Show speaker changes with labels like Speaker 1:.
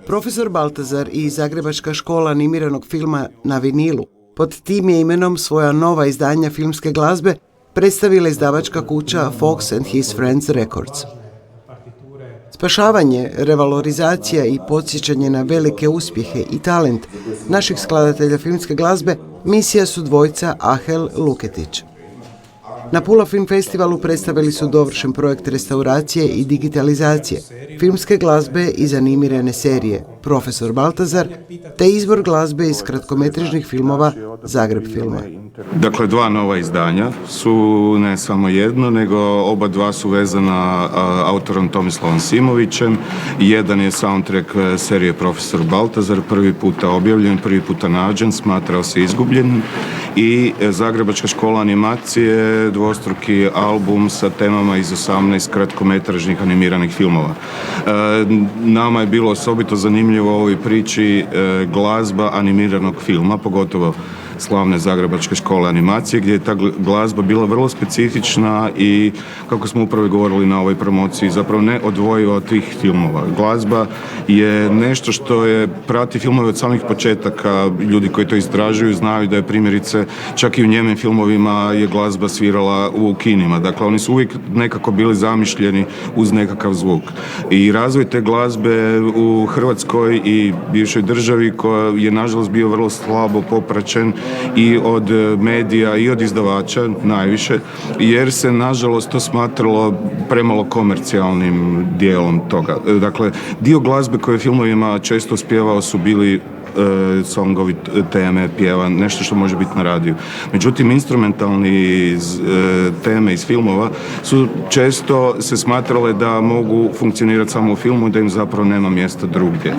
Speaker 1: Profesor Baltazar i Zagrebačka škola animiranog filma Na vinilu pod tim je imenom svoja nova izdanja filmske glazbe predstavila izdavačka kuća Fox and His Friends Records. Spašavanje, revalorizacija i podsjećanje na velike uspjehe i talent naših skladatelja filmske glazbe misija su dvojca Ahel Luketić. Na Pula Film Festivalu predstavili su dovršen projekt restauracije i digitalizacije filmske glazbe iz animirane serije Profesor Baltazar te izbor glazbe iz kratkometražnih filmova Zagreb filma.
Speaker 2: Dakle, dva nova izdanja su ne samo jedno, nego oba dva su vezana autorom Tomislavom Simovićem. Jedan je soundtrack serije Profesor Baltazar, prvi puta objavljen, prvi puta nađen, smatrao se izgubljen, i Zagrebačka škola animacije, dvostruki album sa temama iz 18 kratkometražnih animiranih filmova. Nama je bilo osobito zanimljivo u ovoj priči glazba animiranog filma, pogotovo slavne Zagrebačke škole animacije, gdje je ta glazba bila vrlo specifična i, kako smo upravo govorili na ovoj promociji, zapravo ne odvojiva od tih filmova. Glazba je nešto što je prati filmove od samih početaka. Ljudi koji to istražuju znaju da je primjerice čak i u njemim filmovima je glazba svirala u kinima. Dakle, oni su uvijek nekako bili zamišljeni uz nekakav zvuk. I razvoj te glazbe u Hrvatskoj i bivšoj državi, koja je nažalost bio vrlo slabo popraćen i od medija i od izdavača najviše, jer se nažalost to smatralo premalo komercijalnim dijelom toga. Dakle, dio glazbe koje filmovima često spjevao su bili songovi, teme, pjeva, nešto što može biti na radiju. Međutim, instrumentalni teme iz filmova su često se smatrale da mogu funkcionirati samo u filmu, da im zapravo nema mjesta drugdje.